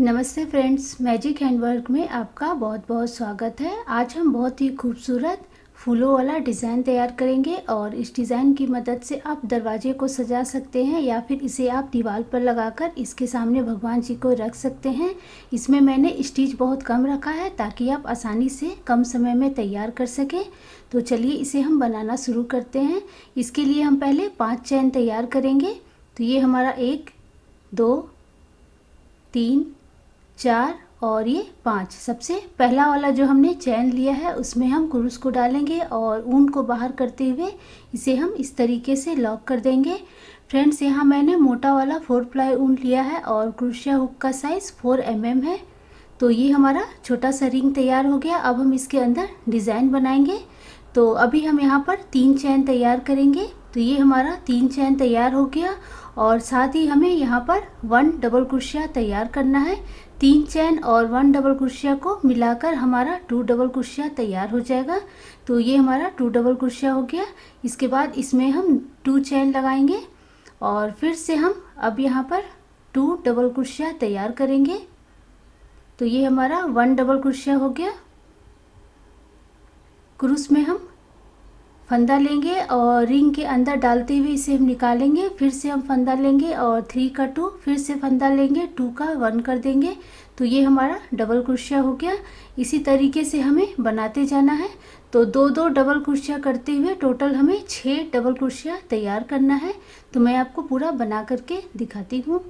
नमस्ते friends, magic handwork में आपका बहुत बहुत स्वागत है। आज हम बहुत ही खूबसूरत फूलों वाला डिज़ाइन तैयार करेंगे और इस डिज़ाइन की मदद से आप दरवाजे को सजा सकते हैं या फिर इसे आप दीवार पर लगाकर इसके सामने भगवान जी को रख सकते हैं। इसमें मैंने स्टिच बहुत कम रखा है ताकि आप आसानी से कम समय में तैयार कर सकें। तो चलिए इसे हम बनाना शुरू करते हैं। इसके लिए हम पहले 5 चैन तैयार करेंगे। तो ये हमारा 1 2 3 4 और ये 5। सबसे पहला वाला जो हमने चैन लिया है उसमें हम क्रूस को डालेंगे और ऊन को बाहर करते हुए इसे हम इस तरीके से लॉक कर देंगे। फ्रेंड्स, यहाँ मैंने मोटा वाला 4 प्लाई ऊन लिया है और क्रोशिया हुक का साइज़ 4 mm है। तो ये हमारा छोटा सा रिंग तैयार हो गया। अब हम इसके अंदर डिज़ाइन बनाएंगे। तो अभी हम यहाँ पर 3 चैन तैयार करेंगे। तो ये हमारा 3 चैन तैयार हो गया और साथ ही हमें यहाँ पर 1 डबल क्रोशिया तैयार करना है। 3 चैन और 1 डबल क्रोशिया को मिलाकर हमारा 2 डबल क्रोशिया तैयार हो जाएगा। तो ये हमारा 2 डबल क्रोशिया हो गया। इसके बाद इसमें हम 2 चैन लगाएंगे और फिर से हम अब यहाँ पर 2 डबल क्रोशिया तैयार करेंगे। तो ये हमारा 1 डबल क्रोशिया हो गया। क्रूस में हम फंदा लेंगे और रिंग के अंदर डालते हुए इसे हम निकालेंगे। फिर से हम फंदा लेंगे और 3 का 2, फिर से फंदा लेंगे, 2 का 1 कर देंगे। तो ये हमारा डबल क्रोशिया हो गया। इसी तरीके से हमें बनाते जाना है। तो 2-2 डबल क्रोशिया करते हुए टोटल हमें 6 डबल क्रोशिया तैयार करना है। तो मैं आपको पूरा बना करके दिखाती हूँ।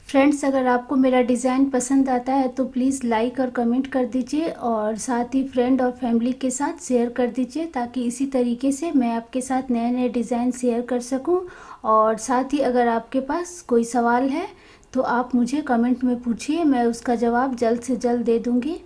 फ्रेंड्स, अगर आपको मेरा डिज़ाइन पसंद आता है तो प्लीज़ लाइक और कमेंट कर दीजिए और साथ ही फ्रेंड और फैमिली के साथ शेयर कर दीजिए ताकि इसी तरीके से मैं आपके साथ नए नए डिज़ाइन शेयर कर सकूं। और साथ ही अगर आपके पास कोई सवाल है तो आप मुझे कमेंट में पूछिए, मैं उसका जवाब जल्द से जल्द दे दूँगी।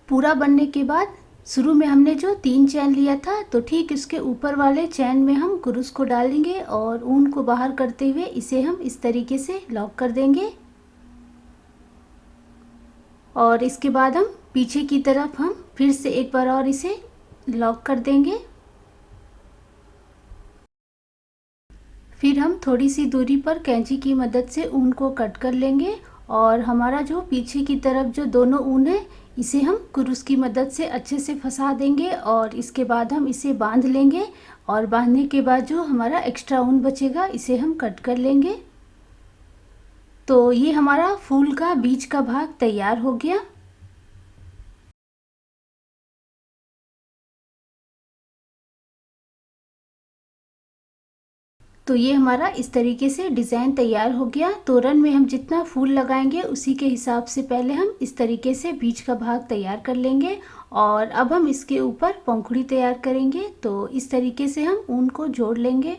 पूरा बनने के बाद शुरू में हमने जो 3 चैन लिया था तो ठीक इसके ऊपर वाले चैन में हम क्रूस को डालेंगे और ऊन को बाहर करते हुए इसे हम इस तरीके से लॉक कर देंगे। और इसके बाद हम पीछे की तरफ हम फिर से एक बार और इसे लॉक कर देंगे। फिर हम थोड़ी सी दूरी पर कैंची की मदद से ऊन को कट कर लेंगे और हमारा जो पीछे की तरफ जो दोनों ऊन है इसे हम क्रूस की मदद से अच्छे से फंसा देंगे और इसके बाद हम इसे बांध लेंगे और बांधने के बाद जो हमारा एक्स्ट्रा ऊन बचेगा इसे हम कट कर लेंगे। तो ये हमारा फूल का बीच का भाग तैयार हो गया। तो ये हमारा इस तरीके से डिज़ाइन तैयार हो गया। तोरण में हम जितना फूल लगाएंगे उसी के हिसाब से पहले हम इस तरीके से बीच का भाग तैयार कर लेंगे और अब हम इसके ऊपर पंखुड़ी तैयार करेंगे। तो इस तरीके से हम ऊन को जोड़ लेंगे।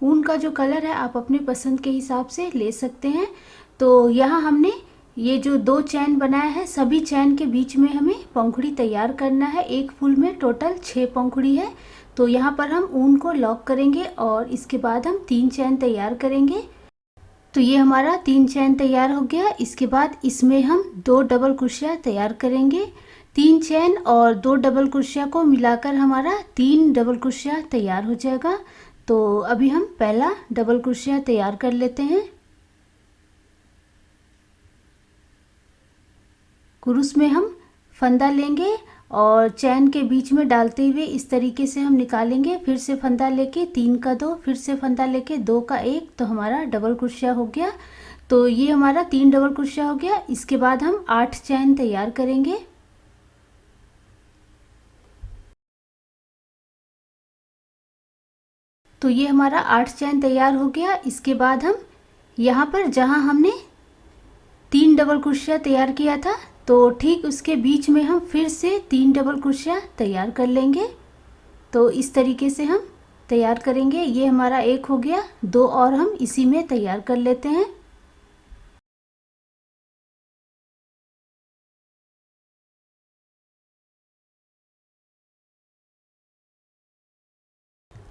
ऊन का जो कलर है आप अपने पसंद के हिसाब से ले सकते हैं। तो यहाँ हमने ये जो 2 चैन बनाया है सभी चैन के बीच में हमें पंखुड़ी तैयार करना है। एक फूल में टोटल 6 पंखुड़ी है। तो यहाँ पर हम ऊन को लॉक करेंगे और इसके बाद हम 3 चैन तैयार करेंगे। तो ये हमारा 3 चैन तैयार हो गया। इसके बाद इसमें हम 2 डबल क्रोशिया तैयार करेंगे। 3 चैन और 2 डबल क्रोशिया को मिलाकर हमारा 3 डबल क्रोशिया तैयार हो जाएगा। तो अभी हम पहला डबल क्रोशिया तैयार कर लेते हैं। क्रूस में हम फंदा लेंगे और चैन के बीच में डालते हुए इस तरीके से हम निकालेंगे। फिर से फंदा लेके 3 का 2, फिर से फंदा लेके 2 का 1, तो हमारा डबल क्रोशिया हो गया। तो ये हमारा 3 डबल क्रोशिया हो गया। इसके बाद हम 8 चैन तैयार करेंगे। तो ये हमारा 8 चैन तैयार हो गया। इसके बाद हम यहाँ पर जहाँ हमने 3 डबल क्रोशिया तैयार किया था तो ठीक उसके बीच में हम फिर से 3 डबल क्रोशिया तैयार कर लेंगे। तो इस तरीके से हम तैयार करेंगे। ये हमारा एक हो गया, 2 और हम इसी में तैयार कर लेते हैं।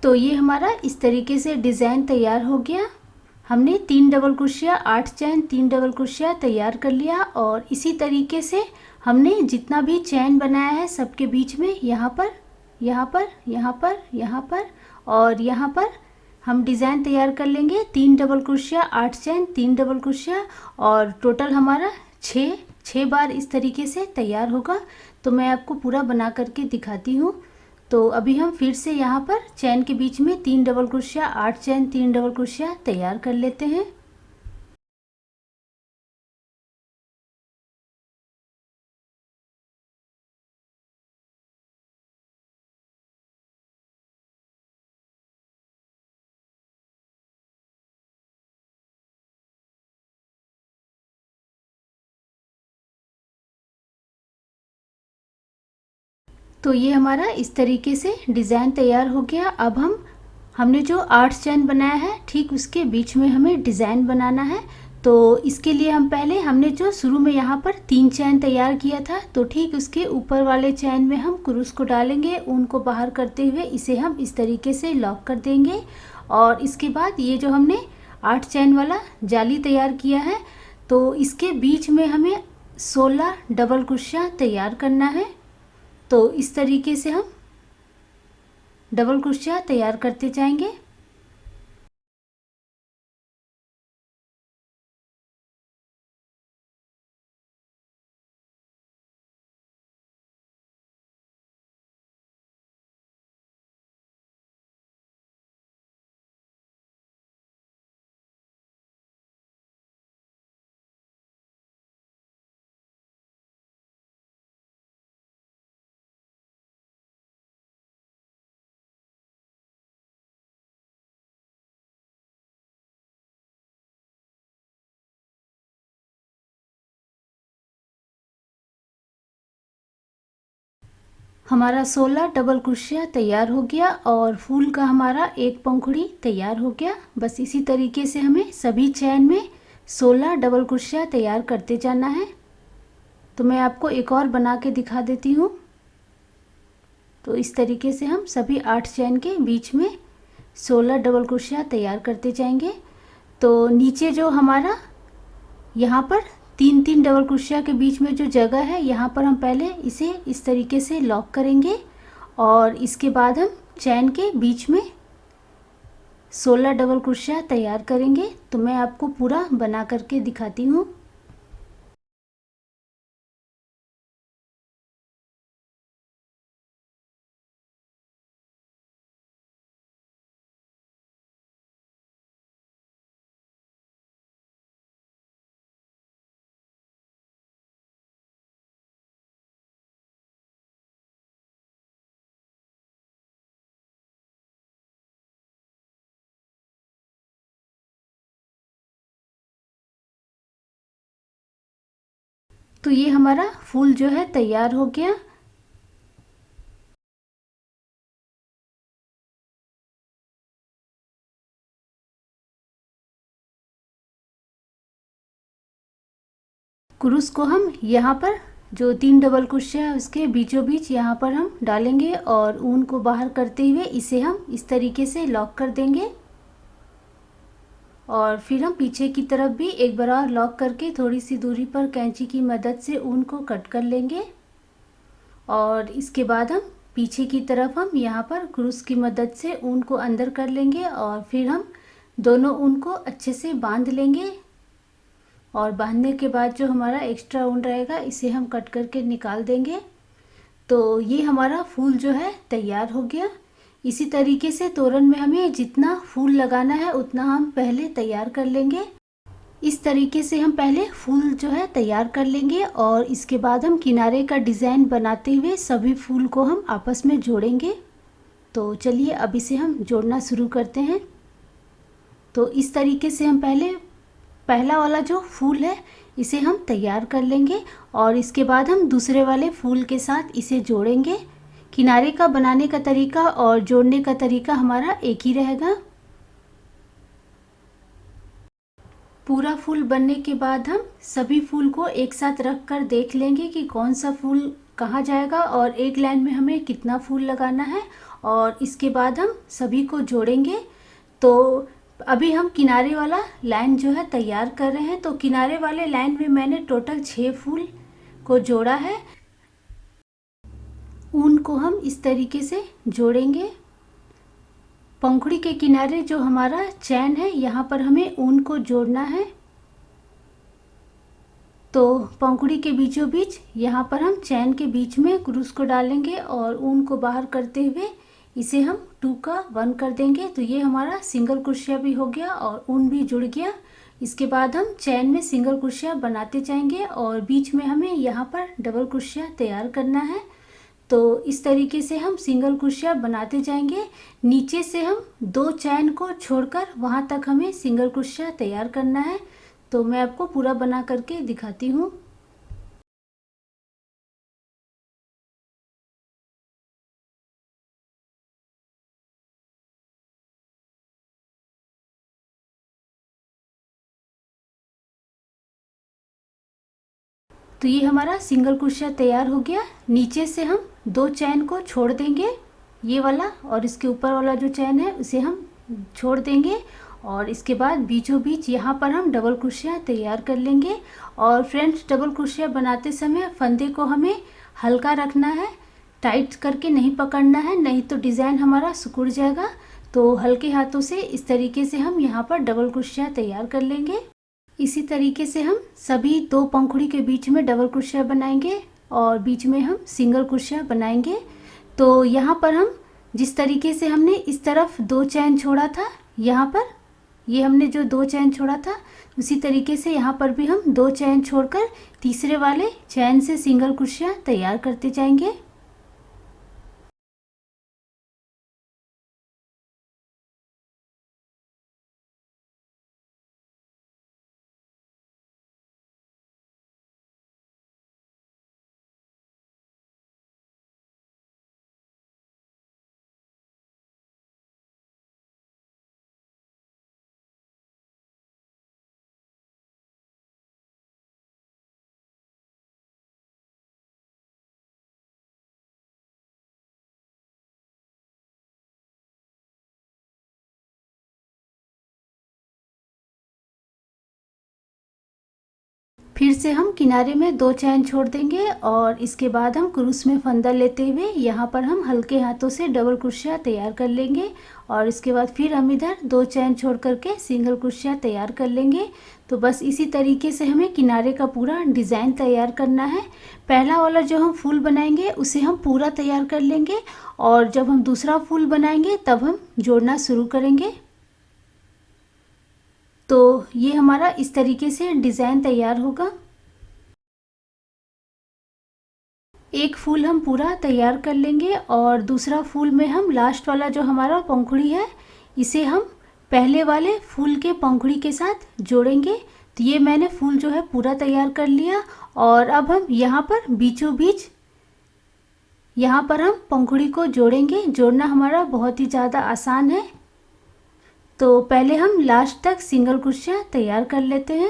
तो ये हमारा इस तरीके से डिज़ाइन तैयार हो गया। हमने 3 डबल क्रोशिया 8 चैन 3 डबल क्रोशिया तैयार कर लिया और इसी तरीके से हमने जितना भी चैन बनाया है सबके बीच में यहाँ पर यहाँ पर यहाँ पर यहाँ पर और यहाँ पर हम डिज़ाइन तैयार कर लेंगे। 3 डबल क्रोशिया 8 चैन 3 डबल क्रोशिया और टोटल हमारा 6 बार इस तरीके से तैयार होगा। तो मैं आपको पूरा बना करके दिखाती हूँ। तो अभी हम फिर से यहाँ पर चैन के बीच में 3 डबल क्रोशिया 8 चैन 3 डबल क्रोशिया तैयार कर लेते हैं। तो ये हमारा इस तरीके से डिज़ाइन तैयार हो गया। अब हमने जो 8 चैन बनाया है ठीक उसके बीच में हमें डिज़ाइन बनाना है। तो इसके लिए हमने जो शुरू में यहाँ पर 3 चैन तैयार किया था तो ठीक उसके ऊपर वाले चैन में हम क्रूस को डालेंगे। ऊन को बाहर करते हुए इसे हम इस तरीके से लॉक कर देंगे और इसके बाद ये जो हमने 8 चैन वाला जाली तैयार किया है तो इसके बीच में हमें 16 डबल क्रोशिया तैयार करना है। तो इस तरीके से हम डबल क्रोशिया तैयार करते जाएंगे। हमारा 16 डबल क्रोशिया तैयार हो गया और फूल का हमारा एक पंखुड़ी तैयार हो गया। बस इसी तरीके से हमें सभी चैन में 16 डबल क्रोशिया तैयार करते जाना है। तो मैं आपको एक और बना के दिखा देती हूँ। तो इस तरीके से हम सभी 8 चैन के बीच में 16 डबल क्रोशिया तैयार करते जाएंगे। तो नीचे जो हमारा यहाँ पर 3 डबल क्रोशिया के बीच में जो जगह है यहाँ पर हम पहले इसे इस तरीके से लॉक करेंगे और इसके बाद हम चैन के बीच में 16 डबल क्रोशिया तैयार करेंगे। तो मैं आपको पूरा बना करके दिखाती हूँ। तो ये हमारा फूल जो है तैयार हो गया। क्रूस को हम यहाँ पर जो 3 डबल क्रोशिया है उसके बीचों बीच यहाँ पर हम डालेंगे और ऊन को बाहर करते हुए इसे हम इस तरीके से लॉक कर देंगे और फिर हम पीछे की तरफ भी एक बार और लॉक करके थोड़ी सी दूरी पर कैंची की मदद से ऊन को कट कर लेंगे और इसके बाद हम पीछे की तरफ हम यहाँ पर क्रूस की मदद से ऊन को अंदर कर लेंगे और फिर हम दोनों ऊन को अच्छे से बांध लेंगे और बांधने के बाद जो हमारा एक्स्ट्रा ऊन रहेगा इसे हम कट करके निकाल देंगे। तो ये हमारा फूल जो है तैयार हो गया। इसी तरीके से तोरण में हमें जितना फूल लगाना है उतना हम पहले तैयार कर लेंगे। इस तरीके से हम पहले फूल जो है तैयार कर लेंगे और इसके बाद हम किनारे का डिज़ाइन बनाते हुए सभी फूल को हम आपस में जोड़ेंगे। तो चलिए अब इसे हम जोड़ना शुरू करते हैं। तो इस तरीके से हम पहला वाला जो फूल है इसे हम तैयार कर लेंगे और इसके बाद हम दूसरे वाले फूल के साथ इसे जोड़ेंगे। किनारे का बनाने का तरीका और जोड़ने का तरीका हमारा एक ही रहेगा। पूरा फूल बनने के बाद हम सभी फूल को एक साथ रख कर देख लेंगे कि कौन सा फूल कहाँ जाएगा और एक लाइन में हमें कितना फूल लगाना है, और इसके बाद हम सभी को जोड़ेंगे। तो अभी हम किनारे वाला लाइन जो है तैयार कर रहे हैं। तो किनारे वाले लाइन में मैंने टोटल 6 फूल को जोड़ा है। ऊन को हम इस तरीके से जोड़ेंगे। पंखुड़ी के किनारे जो हमारा चैन है यहाँ पर हमें ऊन को जोड़ना है। तो पंखुड़ी के बीचों बीच यहाँ पर हम चैन के बीच में क्रूस को डालेंगे और ऊन को बाहर करते हुए इसे हम 2 का 1 कर देंगे। तो ये हमारा सिंगल क्रोशिया भी हो गया और ऊन भी जुड़ गया। इसके बाद हम चैन में सिंगल क्रोशिया बनाते जाएंगे और बीच में हमें यहाँ पर डबल क्रोशिया तैयार करना है। तो इस तरीके से हम सिंगल क्रोशिया बनाते जाएंगे। नीचे से हम 2 चैन को छोड़कर वहाँ तक हमें सिंगल क्रोशिया तैयार करना है। तो मैं आपको पूरा बना करके दिखाती हूँ। तो ये हमारा सिंगल क्रोशिया तैयार हो गया। नीचे से हम 2 चैन को छोड़ देंगे, ये वाला और इसके ऊपर वाला जो चैन है उसे हम छोड़ देंगे और इसके बाद बीचों बीच यहाँ पर हम डबल क्रोशिया तैयार कर लेंगे। और फ्रेंड्स, डबल क्रोशिया बनाते समय फंदे को हमें हल्का रखना है, टाइट करके नहीं पकड़ना है, नहीं तो डिज़ाइन हमारा सिकुड़ जाएगा। तो हल्के हाथों से इस तरीके से हम यहाँ पर डबल क्रोशिया तैयार कर लेंगे। इसी तरीके से हम सभी 2 पंखुड़ी के बीच में डबल क्रोशिया बनाएंगे और बीच में हम सिंगल क्रोशिया बनाएंगे। तो यहाँ पर हम जिस तरीके से हमने इस तरफ 2 चैन छोड़ा था, यहाँ पर ये हमने जो 2 चैन छोड़ा था उसी तरीके से यहाँ पर भी हम 2 चैन छोड़कर तीसरे वाले चैन से सिंगल क्रोशिया तैयार करते जाएंगे। फिर से हम किनारे में 2 चैन छोड़ देंगे और इसके बाद हम क्रूस में फंदा लेते हुए यहाँ पर हम हल्के हाथों से डबल क्रोशिया तैयार कर लेंगे और इसके बाद फिर हम इधर 2 चैन छोड़ करके सिंगल क्रोशिया तैयार कर लेंगे। तो बस इसी तरीके से हमें किनारे का पूरा डिज़ाइन तैयार करना है। पहला वाला जो हम फूल बनाएंगे उसे हम पूरा तैयार कर लेंगे और जब हम दूसरा फूल बनाएंगे तब हम जोड़ना शुरू करेंगे। तो ये हमारा इस तरीके से डिज़ाइन तैयार होगा। एक फूल हम पूरा तैयार कर लेंगे और दूसरा फूल में हम लास्ट वाला जो हमारा पंखुड़ी है इसे हम पहले वाले फूल के पंखुड़ी के साथ जोड़ेंगे। तो ये मैंने फूल जो है पूरा तैयार कर लिया और अब हम यहाँ पर बीचों बीच यहाँ पर हम पंखुड़ी को जोड़ेंगे। जोड़ना हमारा बहुत ही ज़्यादा आसान है। तो पहले हम लास्ट तक सिंगल क्रोशिया तैयार कर लेते हैं।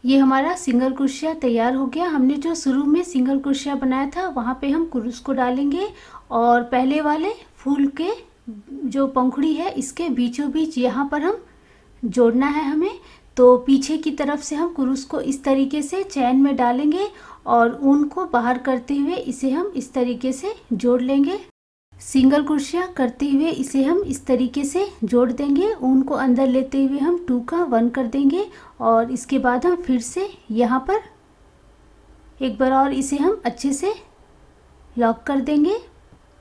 ये हमारा सिंगल क्रोशिया तैयार हो गया। हमने जो शुरू में सिंगल क्रोशिया बनाया था वहाँ पे हम क्रूस को डालेंगे और पहले वाले फूल के जो पंखुड़ी है इसके बीचों बीच यहाँ पर हम जोड़ना है हमें। तो पीछे की तरफ से हम क्रूस को इस तरीके से चैन में डालेंगे और ऊन को बाहर करते हुए इसे हम इस तरीके से जोड़ लेंगे। सिंगल क्रोशिया करते हुए इसे हम इस तरीके से जोड़ देंगे। ऊन को अंदर लेते हुए हम 2 का 1 कर देंगे और इसके बाद हम फिर से यहाँ पर एक बार और इसे हम अच्छे से लॉक कर देंगे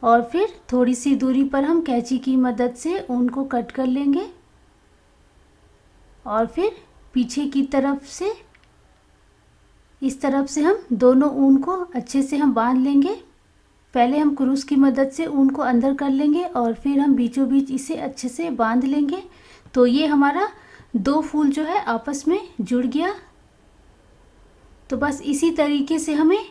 और फिर थोड़ी सी दूरी पर हम कैंची की मदद से ऊन को कट कर लेंगे और फिर पीछे की तरफ से इस तरफ से हम दोनों ऊन को अच्छे से हम बांध लेंगे। पहले हम क्रूस की मदद से ऊन को अंदर कर लेंगे और फिर हम बीचों बीच इसे अच्छे से बांध लेंगे। तो ये हमारा 2 फूल जो है आपस में जुड़ गया। तो बस इसी तरीके से हमें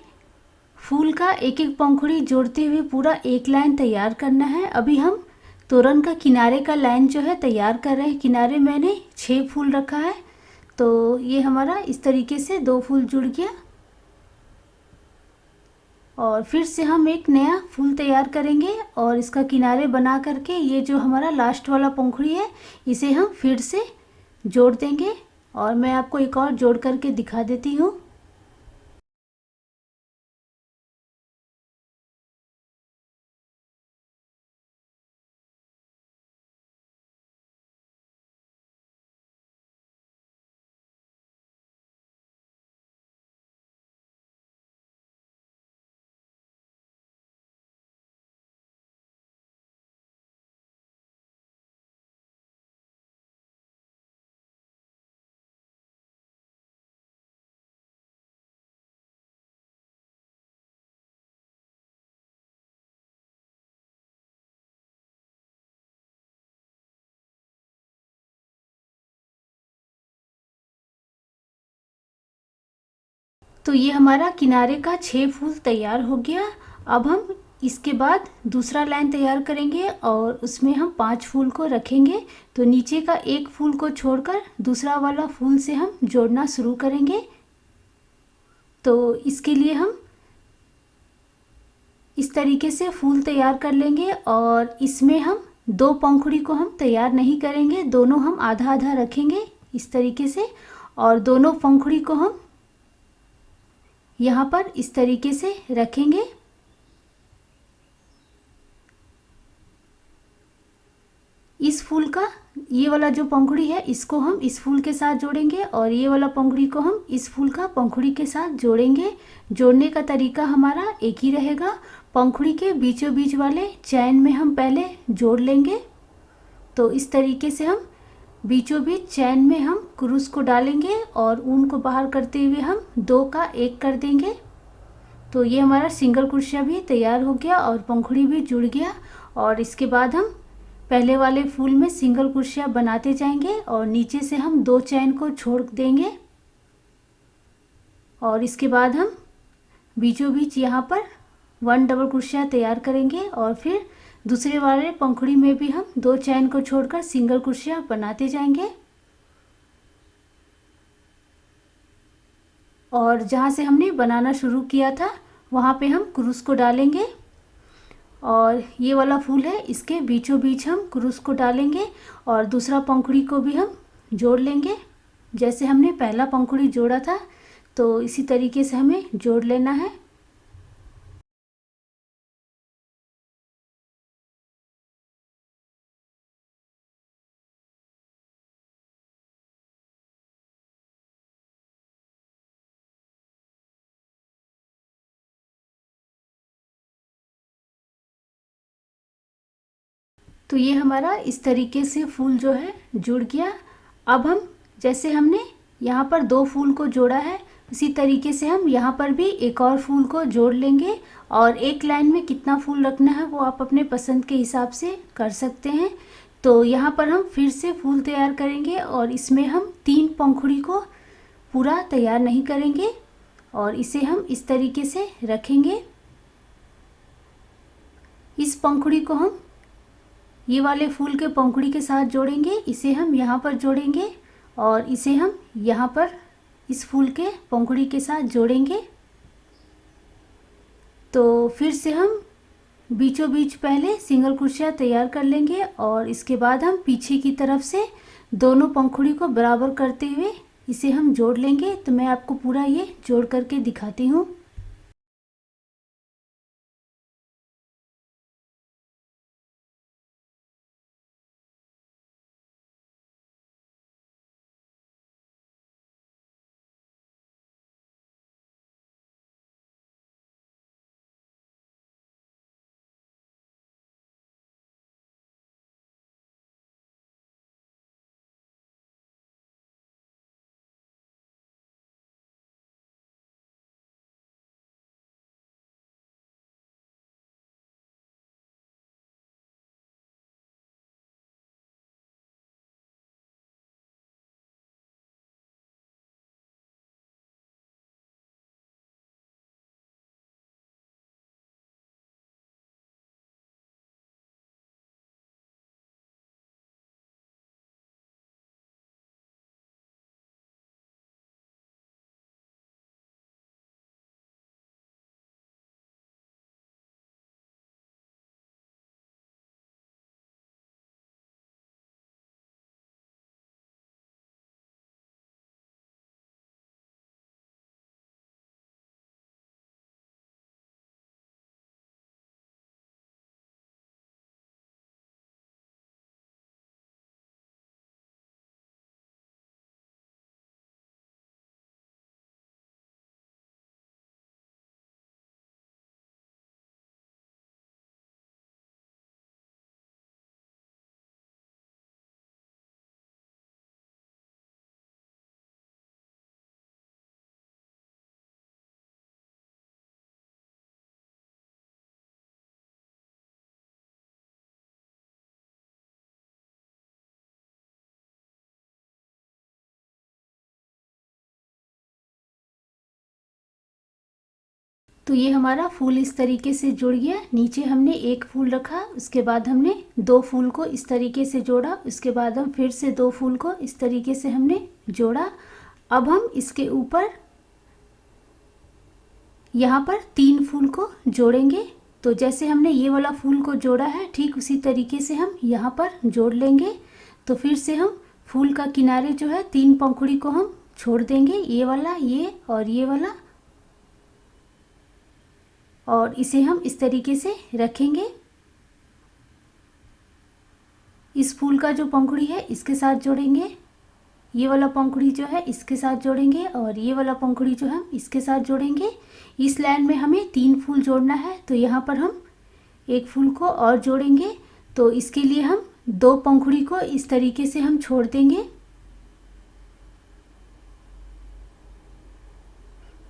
फूल का एक एक पंखुड़ी जोड़ते हुए पूरा एक लाइन तैयार करना है। अभी हम तोरण का किनारे का लाइन जो है तैयार कर रहे हैं। किनारे मैंने 6 फूल रखा है, तो ये हमारा इस तरीके से 2 फूल जुड़ गया। और फिर से हम एक नया फूल तैयार करेंगे और इसका किनारे बना करके ये जो हमारा लास्ट वाला पंखुड़ी है इसे हम फिर से जोड़ देंगे। और मैं आपको एक और जोड़ करके दिखा देती हूँ। तो ये हमारा किनारे का 6 फूल तैयार हो गया। अब हम इसके बाद दूसरा लाइन तैयार करेंगे और उसमें हम 5 फूल को रखेंगे। तो नीचे का एक फूल को छोड़कर दूसरा वाला फूल से हम जोड़ना शुरू करेंगे। तो इसके लिए हम इस तरीके से फूल तैयार कर लेंगे और इसमें हम 2 पंखुड़ी को हम तैयार नहीं करेंगे, दोनों हम आधा आधा रखेंगे इस तरीके से। और दोनों पंखुड़ी को हम यहाँ पर इस तरीके से रखेंगे। इस फूल का ये वाला जो पंखुड़ी है इसको हम इस फूल के साथ जोड़ेंगे और ये वाला पंखुड़ी को हम इस फूल का पंखुड़ी के साथ जोड़ेंगे। जोड़ने का तरीका हमारा एक ही रहेगा। पंखुड़ी के बीचों बीच वाले चैन में हम पहले जोड़ लेंगे। तो इस तरीके से हम बीचों बीच चैन में हम क्रूस को डालेंगे और ऊन को बाहर करते हुए हम 2 का 1 कर देंगे। तो ये हमारा सिंगल क्रोशिया भी तैयार हो गया और पंखुड़ी भी जुड़ गया। और इसके बाद हम पहले वाले फूल में सिंगल क्रोशिया बनाते जाएंगे और नीचे से हम 2 चैन को छोड़ देंगे। और इसके बाद हम बीचों बीच यहाँ पर 1 डबल क्रोशिया तैयार करेंगे और फिर दूसरे वाले पंखुड़ी में भी हम 2 चैन को छोड़कर सिंगल क्रोशिया बनाते जाएंगे। और जहाँ से हमने बनाना शुरू किया था वहाँ पे हम क्रूस को डालेंगे और ये वाला फूल है इसके बीचों बीच हम क्रूस को डालेंगे और दूसरा पंखुड़ी को भी हम जोड़ लेंगे। जैसे हमने पहला पंखुड़ी जोड़ा था तो इसी तरीके से हमें जोड़ लेना है। तो ये हमारा इस तरीके से फूल जो है जुड़ गया। अब हम जैसे हमने यहाँ पर 2 फूल को जोड़ा है इसी तरीके से हम यहाँ पर भी एक और फूल को जोड़ लेंगे। और एक लाइन में कितना फूल रखना है वो आप अपने पसंद के हिसाब से कर सकते हैं। तो यहाँ पर हम फिर से फूल तैयार करेंगे और इसमें हम 3 पंखुड़ी को पूरा तैयार नहीं करेंगे और इसे हम इस तरीके से रखेंगे। इस पंखुड़ी को हम ये वाले फूल के पंखुड़ी के साथ जोड़ेंगे, इसे हम यहाँ पर जोड़ेंगे और इसे हम यहाँ पर इस फूल के पंखुड़ी के साथ जोड़ेंगे। तो फिर से हम बीचों बीच पहले सिंगल क्रोशिया तैयार कर लेंगे और इसके बाद हम पीछे की तरफ से दोनों पंखुड़ी को बराबर करते हुए इसे हम जोड़ लेंगे। तो मैं आपको पूरा ये जोड़ करके दिखाती हूँ। तो ये हमारा फूल इस तरीके से जुड़ गया। नीचे हमने एक फूल रखा, उसके बाद हमने दो फूल को इस तरीके से जोड़ा, उसके बाद हम फिर से दो फूल को इस तरीके से हमने जोड़ा। अब हम इसके ऊपर यहाँ पर तीन फूल को जोड़ेंगे। तो जैसे हमने ये वाला फूल को जोड़ा है, ठीक उसी तरीके से हम यहाँ पर जोड़ लेंगे। तो फिर से हम फूल का किनारे जो है तीन पंखुड़ी को हम छोड़ देंगे, ये वाला, ये और ये वाला, और इसे हम इस तरीके से रखेंगे। इस फूल का जो पंखुड़ी है इसके साथ जोड़ेंगे, ये वाला पंखुड़ी जो है इसके साथ जोड़ेंगे, और ये वाला पंखुड़ी जो हम इसके साथ जोड़ेंगे। इस लाइन में हमें तीन फूल जोड़ना है, तो यहाँ पर हम एक फूल को और जोड़ेंगे। तो इसके लिए हम दो पंखुड़ी को इस तरीके से हम छोड़ देंगे।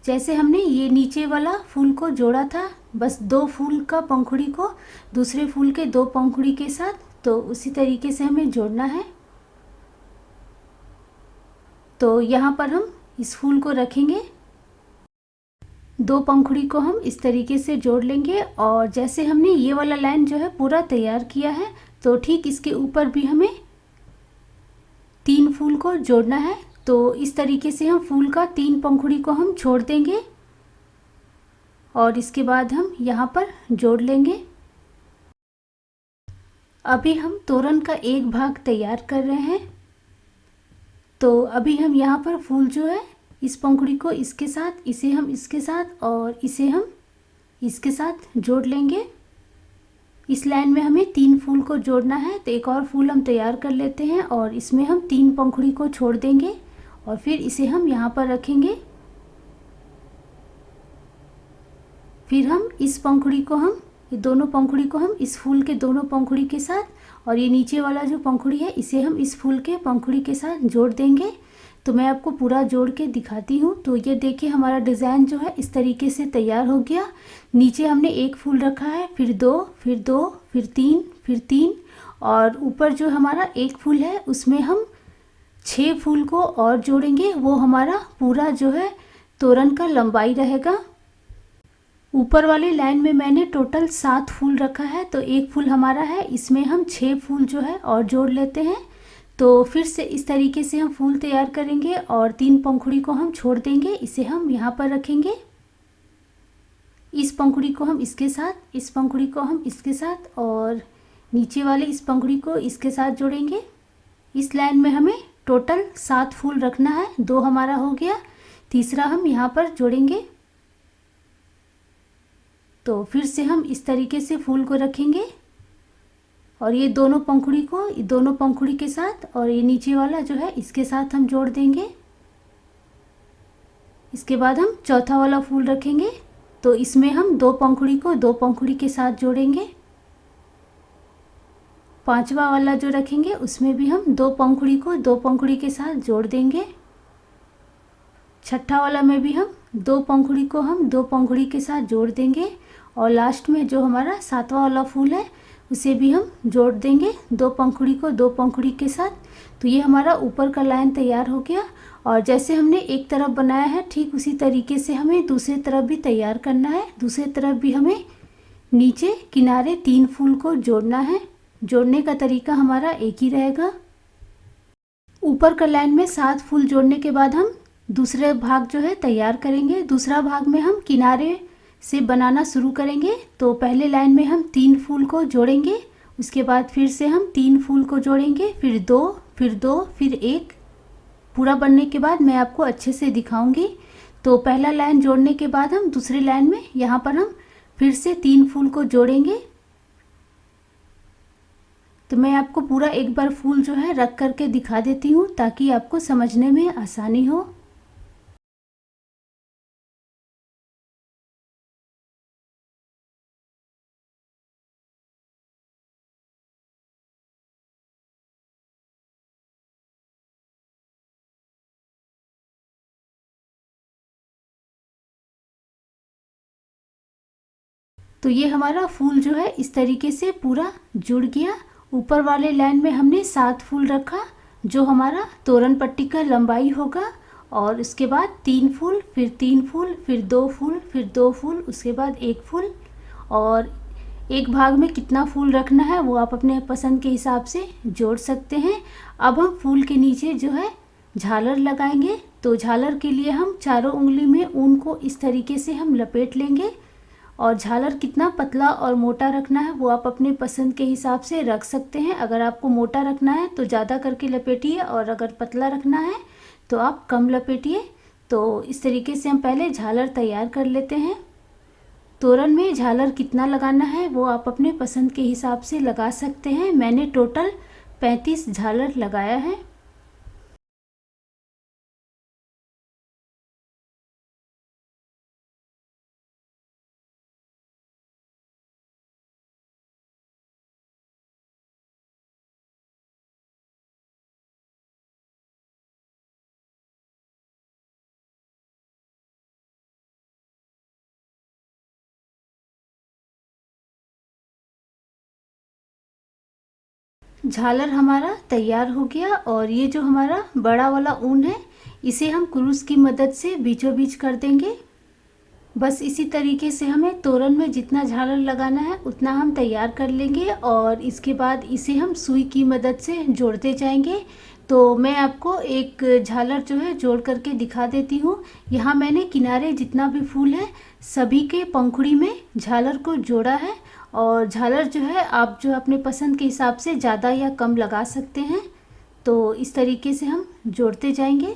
जैसे हमने ये नीचे वाला फूल को जोड़ा था, बस दो फूल का पंखुड़ी को दूसरे फूल के दो पंखुड़ी के साथ, तो उसी तरीके से हमें जोड़ना है। तो यहाँ पर हम इस फूल को रखेंगे, दो पंखुड़ी को हम इस तरीके से जोड़ लेंगे, और जैसे हमने ये वाला लाइन जो है पूरा तैयार किया है, तो ठीक इसके ऊपर भी हमें तीन फूल को जोड़ना है। तो इस तरीके से हम फूल का तीन पंखुड़ी को हम छोड़ देंगे, और इसके बाद हम यहाँ पर जोड़ लेंगे। अभी हम तोरण का एक भाग तैयार कर रहे हैं। तो अभी हम यहाँ पर फूल जो है इस पंखुड़ी को इसके साथ, इसे हम इसके साथ और इसे हम इसके साथ जोड़ लेंगे। इस लाइन में हमें तीन फूल को जोड़ना है, तो एक और फूल हम तैयार कर लेते हैं और इसमें हम तीन पंखुड़ी को छोड़ देंगे, और फिर इसे हम यहाँ पर रखेंगे। फिर हम इस पंखुड़ी को हम, ये दोनों पंखुड़ी को हम इस फूल के दोनों पंखुड़ी के साथ, और ये नीचे वाला जो पंखुड़ी है इसे हम इस फूल के पंखुड़ी के साथ जोड़ देंगे। तो मैं आपको पूरा जोड़ के दिखाती हूँ। तो ये देखिए हमारा डिज़ाइन जो है इस तरीके से तैयार हो गया। नीचे हमने एक फूल रखा है, फिर दो, फिर दो, फिर तीन, फिर तीन, और ऊपर जो हमारा एक फूल है उसमें हम 6 फूल को और जोड़ेंगे। वो हमारा पूरा जो है तोरण का लंबाई रहेगा। ऊपर वाली लाइन में मैंने टोटल 7 फूल रखा है, तो एक फूल हमारा है, इसमें हम 6 फूल जो है और जोड़ लेते हैं। तो फिर से इस तरीके से हम फूल तैयार करेंगे, और तीन पंखुड़ी को हम छोड़ देंगे, इसे हम यहाँ पर रखेंगे। इस पंखुड़ी को हम इसके साथ, इस पंखुड़ी को हम इसके साथ, और नीचे वाले इस पंखुड़ी को इसके साथ जोड़ेंगे। इस लाइन में हमें टोटल 7 फूल रखना है, 2 हमारा हो गया, तीसरा हम यहाँ पर जोड़ेंगे। तो फिर से हम इस तरीके से फूल को रखेंगे, और ये दोनों पंखुड़ी को दोनों पंखुड़ी के साथ, और ये नीचे वाला जो है इसके साथ हम जोड़ देंगे। इसके बाद हम चौथा वाला फूल रखेंगे, तो इसमें हम दो पंखुड़ी को दो पंखुड़ी के साथ जोड़ेंगे। पांचवा वाला जो रखेंगे उसमें भी हम दो पंखुड़ी को दो पंखुड़ी के साथ जोड़ देंगे। छठा वाला में भी हम दो पंखुड़ी को हम दो पंखुड़ी के साथ जोड़ देंगे, और लास्ट में जो हमारा 7वां वाला फूल है उसे भी हम जोड़ देंगे दो पंखुड़ी को दो पंखुड़ी के साथ। तो ये हमारा ऊपर का लाइन तैयार हो गया, और जैसे हमने एक तरफ बनाया है ठीक उसी तरीके से हमें दूसरी तरफ भी तैयार करना है। दूसरी तरफ भी हमें नीचे किनारे 3 फूल को जोड़ना है। जोड़ने का तरीका हमारा एक ही रहेगा। ऊपर का लाइन में 7 फूल जोड़ने के बाद हम दूसरे भाग जो है तैयार करेंगे। दूसरा भाग में हम किनारे से बनाना शुरू करेंगे। तो पहले लाइन में हम 3 फूल को जोड़ेंगे, उसके बाद फिर से हम 3 फूल को जोड़ेंगे, फिर 2, फिर 2, फिर 1। पूरा बनने के बाद मैं आपको अच्छे से दिखाऊंगी। तो पहला लाइन जोड़ने के बाद हम दूसरी लाइन में यहाँ पर हम फिर से 3 फूल को जोड़ेंगे। तो मैं आपको पूरा एक बार फूल जो है रख करके दिखा देती हूँ ताकि आपको समझने में आसानी हो। तो ये हमारा फूल जो है इस तरीके से पूरा जुड़ गया। ऊपर वाले लाइन में हमने 7 फूल रखा जो हमारा तोरण पट्टी का लंबाई होगा, और उसके बाद 3 फूल, फिर 3 फूल, फिर 2 फूल, फिर 2 फूल, उसके बाद 1 फूल, और एक भाग में कितना फूल रखना है वो आप अपने पसंद के हिसाब से जोड़ सकते हैं। अब हम फूल के नीचे जो है झालर लगाएंगे। तो झालर के लिए हम चारों उंगली में ऊन को इस तरीके से हम लपेट लेंगे, और झालर कितना पतला और मोटा रखना है वो आप अपने पसंद के हिसाब से रख सकते हैं। अगर आपको मोटा रखना है तो ज़्यादा करके लपेटिए, और अगर पतला रखना है तो आप कम लपेटिए। तो इस तरीके से हम पहले झालर तैयार कर लेते हैं। तोरण में झालर कितना लगाना है वो आप अपने पसंद के हिसाब से लगा सकते हैं। मैंने टोटल 35 झालर लगाया है। झालर हमारा तैयार हो गया, और ये जो हमारा बड़ा वाला ऊन है इसे हम क्रूस की मदद से बीचों बीच कर देंगे। बस इसी तरीके से हमें तोरण में जितना झालर लगाना है उतना हम तैयार कर लेंगे, और इसके बाद इसे हम सुई की मदद से जोड़ते जाएंगे। तो मैं आपको एक झालर जो है जोड़ करके दिखा देती हूँ। यहाँ मैंने किनारे जितना भी फूल है सभी के पंखुड़ी में झालर को जोड़ा है, और झालर जो है आप जो अपने पसंद के हिसाब से ज़्यादा या कम लगा सकते हैं। तो इस तरीके से हम जोड़ते जाएंगे।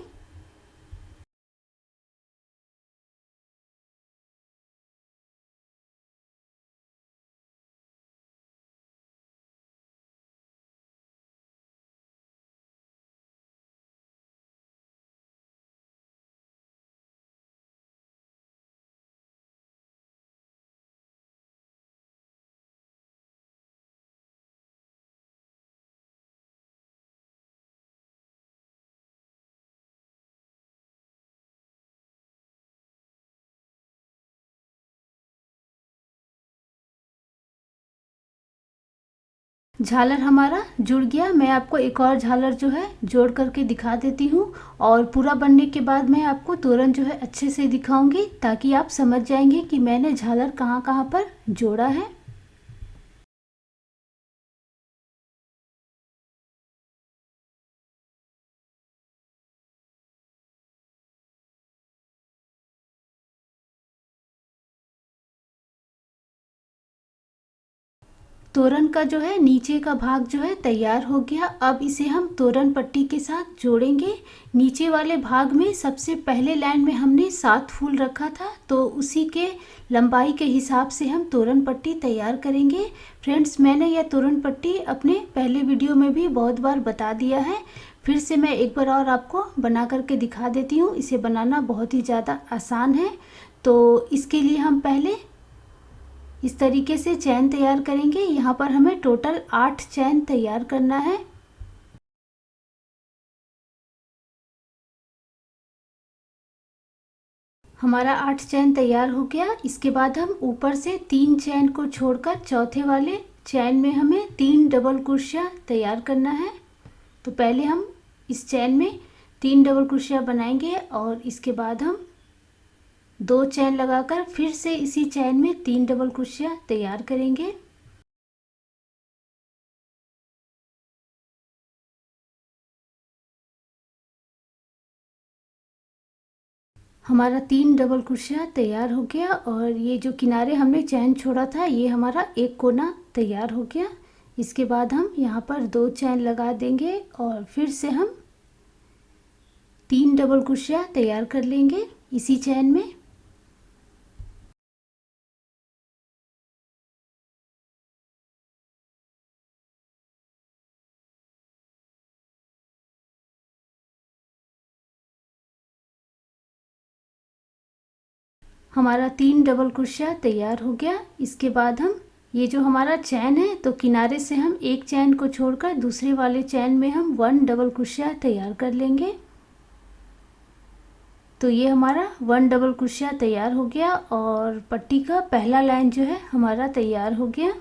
झालर हमारा जुड़ गया। मैं आपको एक और झालर जो है जोड़ करके दिखा देती हूँ, और पूरा बनने के बाद मैं आपको तोरण जो है अच्छे से दिखाऊंगी, ताकि आप समझ जाएंगे कि मैंने झालर कहाँ कहाँ पर जोड़ा है। तोरण का जो है नीचे का भाग जो है तैयार हो गया। अब इसे हम तोरण पट्टी के साथ जोड़ेंगे। नीचे वाले भाग में सबसे पहले लाइन में हमने 7 फूल रखा था, तो उसी के लंबाई के हिसाब से हम तोरण पट्टी तैयार करेंगे। फ्रेंड्स, मैंने यह तोरण पट्टी अपने पहले वीडियो में भी बहुत बार बता दिया है। फिर से मैं एक बार और आपको बना करके दिखा देती हूँ। इसे बनाना बहुत ही ज़्यादा आसान है। तो इसके लिए हम पहले इस तरीके से चैन तैयार करेंगे। यहाँ पर हमें टोटल 8 चैन तैयार करना है। हमारा 8 चैन तैयार हो गया। इसके बाद हम ऊपर से 3 चैन को छोड़कर चौथे वाले चैन में हमें 3 डबल क्रोशिया तैयार करना है। तो पहले हम इस चैन में 3 डबल क्रोशिया बनाएंगे, और इसके बाद हम 2 चैन लगाकर फिर से इसी चैन में 3 डबल क्रोशिया तैयार करेंगे। हमारा 3 डबल क्रोशिया तैयार हो गया, और ये जो किनारे हमने चैन छोड़ा था ये हमारा एक कोना तैयार हो गया। इसके बाद हम यहाँ पर 2 चैन लगा देंगे, और फिर से हम 3 डबल क्रोशिया तैयार कर लेंगे इसी चैन में। हमारा 3 डबल क्रोशिया तैयार हो गया। इसके बाद हम ये जो हमारा चैन है, तो किनारे से हम एक चैन को छोड़कर दूसरे वाले चैन में हम 1 डबल क्रोशिया तैयार कर लेंगे। तो ये हमारा 1 डबल क्रोशिया तैयार हो गया, और पट्टी का पहला लाइन जो है हमारा तैयार हो गया।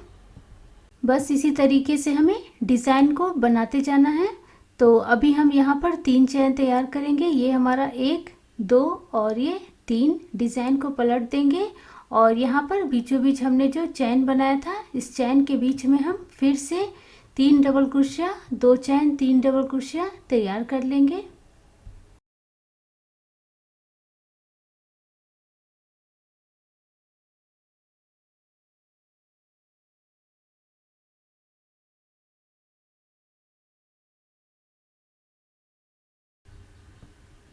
बस इसी तरीके से हमें डिज़ाइन को बनाते जाना है। तो अभी हम यहाँ पर 3 चैन तैयार करेंगे। ये हमारा 1, 2 और ये 3 डिज़ाइन को पलट देंगे और यहाँ पर बीचों बीच हमने जो चैन बनाया था इस चैन के बीच में हम फिर से 3 डबल क्रोशिया, 2 चैन, 3 डबल क्रोशिया तैयार कर लेंगे।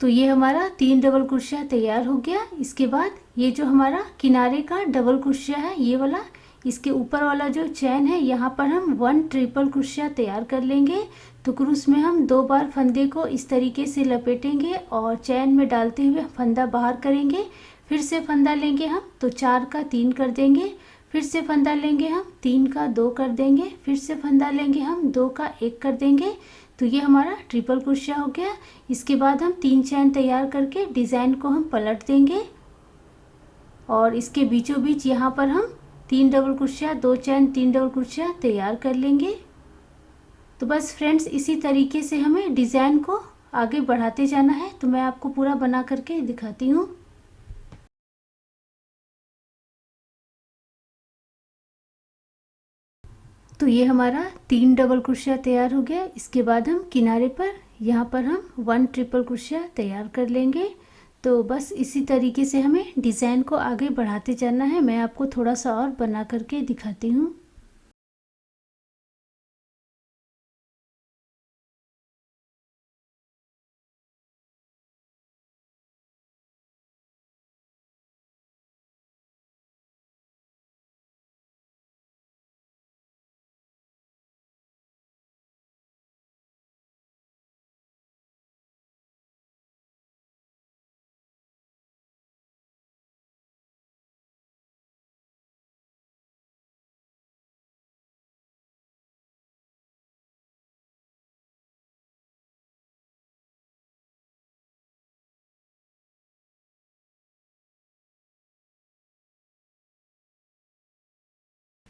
तो ये हमारा 3 डबल क्रोशिया तैयार हो गया। इसके बाद ये जो हमारा किनारे का डबल क्रोशिया है ये वाला, इसके ऊपर वाला जो चैन है यहाँ पर हम 1 ट्रिपल क्रोशिया तैयार कर लेंगे। तो क्रूस में हम 2 बार फंदे को इस तरीके से लपेटेंगे और चैन में डालते हुए फंदा बाहर करेंगे। फिर से फंदा लेंगे हम तो 4 का 3 कर देंगे, फिर से फंदा लेंगे हम 3 का 2 कर देंगे, फिर से फंदा लेंगे हम 2 का 1 कर देंगे। तो ये हमारा ट्रिपल क्रोशिया हो गया। इसके बाद हम 3 चैन तैयार करके डिज़ाइन को हम पलट देंगे और इसके बीचों बीच यहाँ पर हम 3 डबल क्रोशिया, 2 चैन, 3 डबल क्रोशिया तैयार कर लेंगे। तो बस फ्रेंड्स इसी तरीके से हमें डिज़ाइन को आगे बढ़ाते जाना है। तो मैं आपको पूरा बना करके दिखाती हूँ। तो ये हमारा 3 डबल क्रोशिया तैयार हो गया। इसके बाद हम किनारे पर यहाँ पर हम 1 ट्रिपल क्रोशिया तैयार कर लेंगे। तो बस इसी तरीके से हमें डिज़ाइन को आगे बढ़ाते जाना है। मैं आपको थोड़ा सा और बना करके दिखाती हूँ।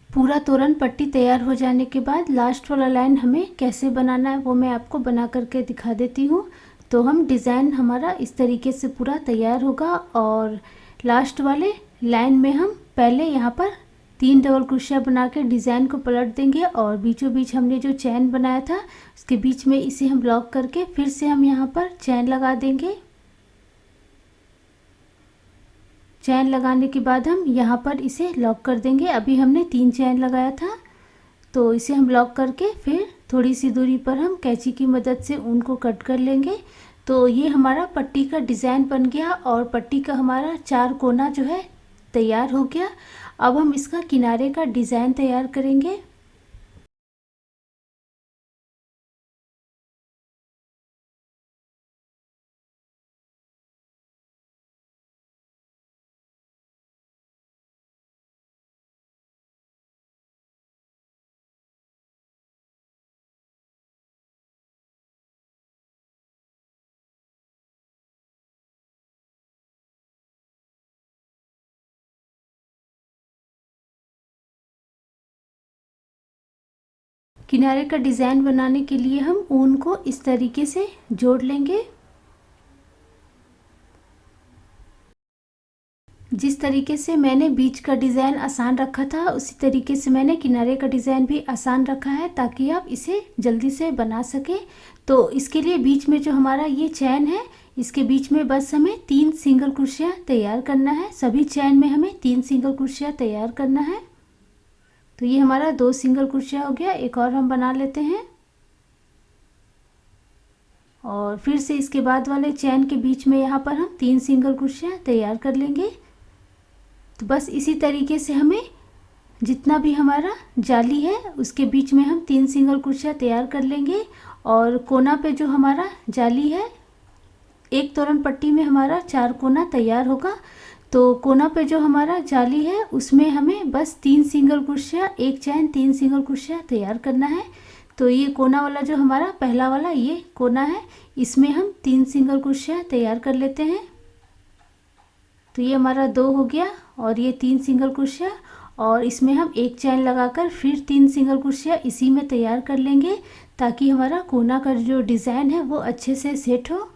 पूरा तोरण पट्टी तैयार हो जाने के बाद लास्ट वाला लाइन हमें कैसे बनाना है वो मैं आपको बना करके दिखा देती हूँ। तो हम डिज़ाइन हमारा इस तरीके से पूरा तैयार होगा और लास्ट वाले लाइन में हम पहले यहाँ पर 3 डबल क्रोशिया बना के डिज़ाइन को पलट देंगे और बीचों बीच हमने जो चैन बनाया था उसके बीच में इसे हम लॉक करके फिर से हम यहाँ पर चैन लगा देंगे। चैन लगाने के बाद हम यहाँ पर इसे लॉक कर देंगे। अभी हमने 3 चैन लगाया था तो इसे हम लॉक करके फिर थोड़ी सी दूरी पर हम कैंची की मदद से ऊन को कट कर लेंगे। तो ये हमारा पट्टी का डिज़ाइन बन गया और पट्टी का हमारा 4 कोना जो है तैयार हो गया। अब हम इसका किनारे का डिज़ाइन तैयार करेंगे। किनारे का डिज़ाइन बनाने के लिए हम ऊन को इस तरीके से जोड़ लेंगे। जिस तरीके से मैंने बीच का डिज़ाइन आसान रखा था उसी तरीके से मैंने किनारे का डिज़ाइन भी आसान रखा है ताकि आप इसे जल्दी से बना सकें। तो इसके लिए बीच में जो हमारा ये चैन है इसके बीच में बस हमें 3 सिंगल क्रोशिया तैयार करना है। सभी चैन में हमें 3 सिंगल क्रोशिया तैयार करना है। तो ये हमारा 2 सिंगल क्रोशिया हो गया। एक और हम बना लेते हैं और फिर से इसके बाद वाले चैन के बीच में यहाँ पर हम 3 सिंगल क्रोशिया तैयार कर लेंगे। तो बस इसी तरीके से हमें जितना भी हमारा जाली है उसके बीच में हम 3 सिंगल क्रोशिया तैयार कर लेंगे और कोना पे जो हमारा जाली है एक तोरण पट्टी में हमारा 4 कोना तैयार होगा। तो कोना पे जो हमारा जाली है उसमें हमें बस 3 सिंगल क्रोशिया, 1 चैन, 3 सिंगल क्रोशिया तैयार करना है। तो ये कोना वाला जो हमारा पहला वाला ये कोना है इसमें हम 3 सिंगल क्रोशिया तैयार कर लेते हैं। तो ये हमारा 2 हो गया और ये 3 सिंगल क्रोशिया और इसमें हम 1 चैन लगाकर फिर 3 सिंगल क्रोशिया इसी में तैयार कर लेंगे ताकि हमारा कोना का जो डिज़ाइन है वो अच्छे से सेट हो।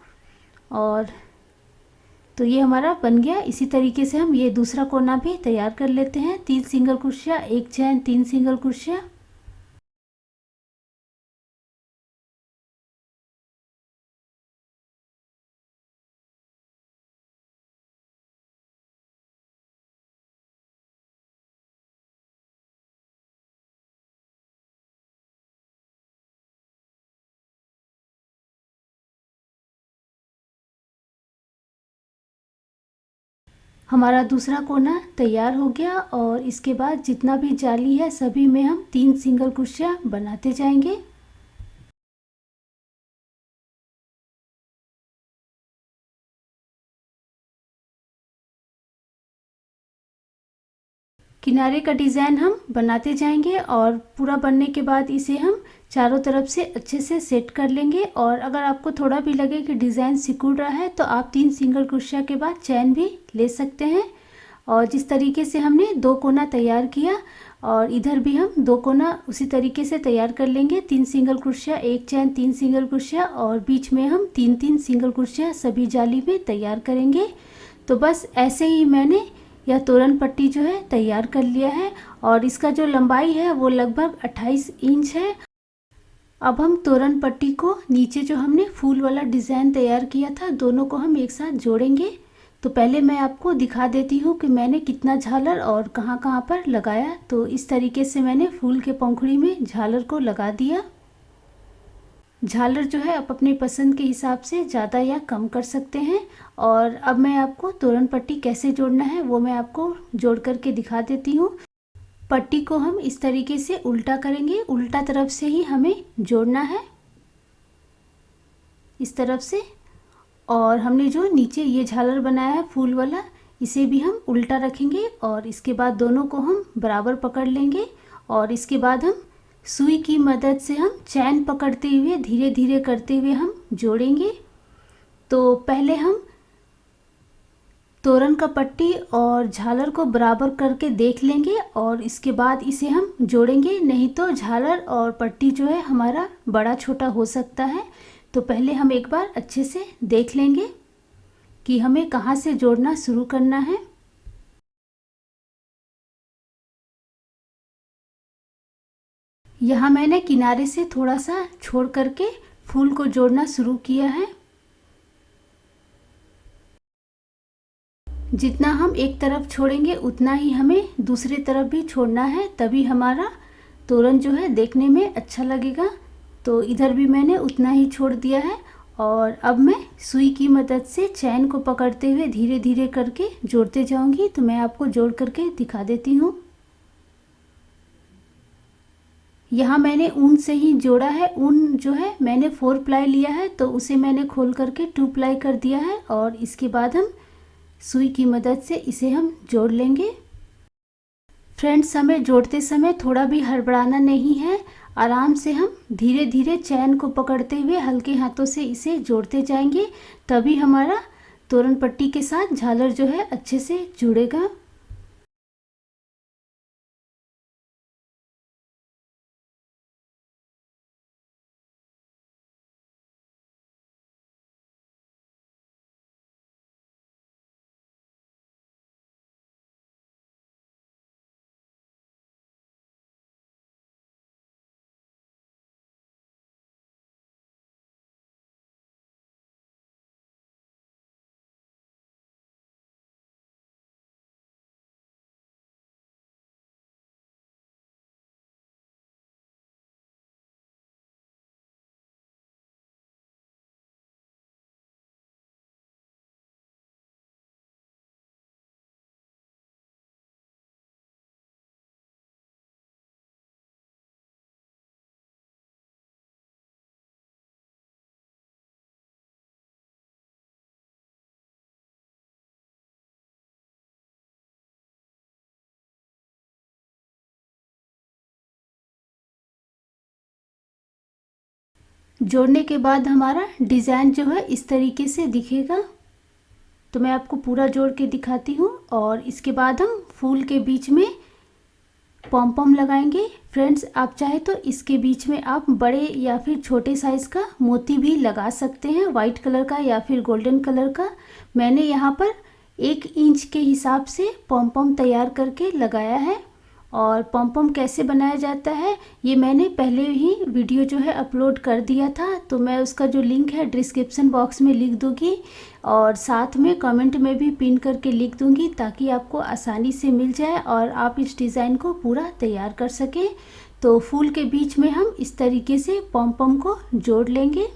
और तो ये हमारा बन गया। इसी तरीके से हम ये दूसरा कोना भी तैयार कर लेते हैं। 3 सिंगल क्रोशिया, 1 चैन, 3 सिंगल क्रोशिया। हमारा दूसरा कोना तैयार हो गया और इसके बाद जितना भी जाली है सभी में हम 3 सिंगल क्रोशिया बनाते जाएंगे। किनारे का डिज़ाइन हम बनाते जाएंगे और पूरा बनने के बाद इसे हम चारों तरफ से अच्छे से सेट कर लेंगे। और अगर आपको थोड़ा भी लगे कि डिज़ाइन सिकुड़ रहा है तो आप 3 सिंगल क्रोशिया के बाद चैन भी ले सकते हैं। और जिस तरीके से हमने 2 कोना तैयार किया और इधर भी हम 2 कोना उसी तरीके से तैयार कर लेंगे। 3 सिंगल क्रोशिया, 1 चैन, 3 सिंगल क्रोशिया और बीच में हम 3-3 सिंगल क्रोशिया सभी जाली में तैयार करेंगे। तो बस ऐसे ही मैंने यह तोरण पट्टी जो है तैयार कर लिया है और इसका जो लंबाई है वो लगभग 28 इंच है। अब हम तोरण पट्टी को नीचे जो हमने फूल वाला डिज़ाइन तैयार किया था दोनों को हम एक साथ जोड़ेंगे। तो पहले मैं आपको दिखा देती हूँ कि मैंने कितना झालर और कहाँ कहाँ पर लगाया। तो इस तरीके से मैंने फूल के पंखुड़ी में झालर को लगा दिया। झालर जो है आप अपनी पसंद के हिसाब से ज़्यादा या कम कर सकते हैं। और अब मैं आपको तोरण पट्टी कैसे जोड़ना है वो मैं आपको जोड़ करके दिखा देती हूँ। पट्टी को हम इस तरीके से उल्टा करेंगे, उल्टा तरफ से ही हमें जोड़ना है, इस तरफ से। और हमने जो नीचे ये झालर बनाया है फूल वाला इसे भी हम उल्टा रखेंगे और इसके बाद दोनों को हम बराबर पकड़ लेंगे और इसके बाद हम सुई की मदद से हम चैन पकड़ते हुए धीरे धीरे करते हुए हम जोड़ेंगे। तो पहले हम तोरण का पट्टी और झालर को बराबर करके देख लेंगे और इसके बाद इसे हम जोड़ेंगे, नहीं तो झालर और पट्टी जो है हमारा बड़ा छोटा हो सकता है। तो पहले हम एक बार अच्छे से देख लेंगे कि हमें कहाँ से जोड़ना शुरू करना है। यहाँ मैंने किनारे से थोड़ा सा छोड़ करके फूल को जोड़ना शुरू किया है। जितना हम एक तरफ छोड़ेंगे उतना ही हमें दूसरी तरफ भी छोड़ना है, तभी हमारा तोरण जो है देखने में अच्छा लगेगा। तो इधर भी मैंने उतना ही छोड़ दिया है और अब मैं सुई की मदद से चैन को पकड़ते हुए धीरे धीरे करके जोड़ते जाऊंगी। तो मैं आपको जोड़ करके दिखा देती हूँ। यहाँ मैंने ऊन से ही जोड़ा है। ऊन जो है मैंने 4 प्लाई लिया है तो उसे मैंने खोल करके 2 प्लाई कर दिया है और इसके बाद हम सुई की मदद से इसे हम जोड़ लेंगे। फ्रेंड्स, हमें जोड़ते समय थोड़ा भी हड़बड़ाना नहीं है, आराम से हम धीरे धीरे चैन को पकड़ते हुए हल्के हाथों से इसे जोड़ते जाएंगे, तभी हमारा तोरण पट्टी के साथ झालर जो है अच्छे से जुड़ेगा। जोड़ने के बाद हमारा डिज़ाइन जो है इस तरीके से दिखेगा। तो मैं आपको पूरा जोड़ के दिखाती हूँ और इसके बाद हम फूल के बीच में पॉम पॉम लगाएंगे। फ्रेंड्स, आप चाहे तो इसके बीच में आप बड़े या फिर छोटे साइज़ का मोती भी लगा सकते हैं, वाइट कलर का या फिर गोल्डन कलर का। मैंने यहाँ पर 1 इंच के हिसाब से पॉम पॉम तैयार करके लगाया है। और पॉम पॉम कैसे बनाया जाता है ये मैंने पहले ही वीडियो जो है अपलोड कर दिया था, तो मैं उसका जो लिंक है डिस्क्रिप्शन बॉक्स में लिख दूँगी और साथ में कमेंट में भी पिन करके लिख दूँगी, ताकि आपको आसानी से मिल जाए और आप इस डिज़ाइन को पूरा तैयार कर सकें। तो फूल के बीच में हम इस तरीके से पॉम पॉम को जोड़ लेंगे।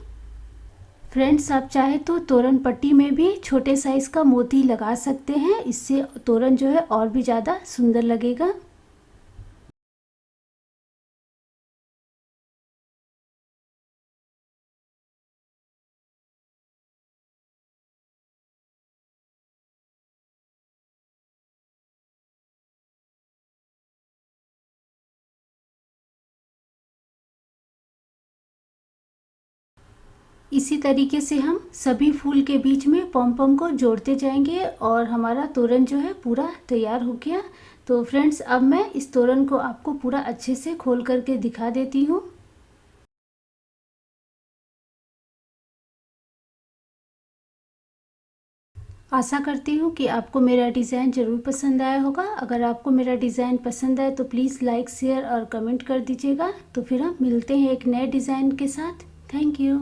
फ्रेंड्स, आप चाहे तो तोरण पट्टी में भी छोटे साइज़ का मोती लगा सकते हैं, इससे तोरण जो है और भी ज़्यादा सुंदर लगेगा। इसी तरीके से हम सभी फूल के बीच में पॉम पॉम को जोड़ते जाएंगे और हमारा तोरण जो है पूरा तैयार हो गया। तो फ्रेंड्स, अब मैं इस तोरण को आपको पूरा अच्छे से खोल करके दिखा देती हूँ। आशा करती हूँ कि आपको मेरा डिज़ाइन ज़रूर पसंद आया होगा। अगर आपको मेरा डिज़ाइन पसंद आए तो प्लीज़ लाइक, शेयर और कमेंट कर दीजिएगा। तो फिर हम मिलते हैं एक नए डिज़ाइन के साथ। Thank you.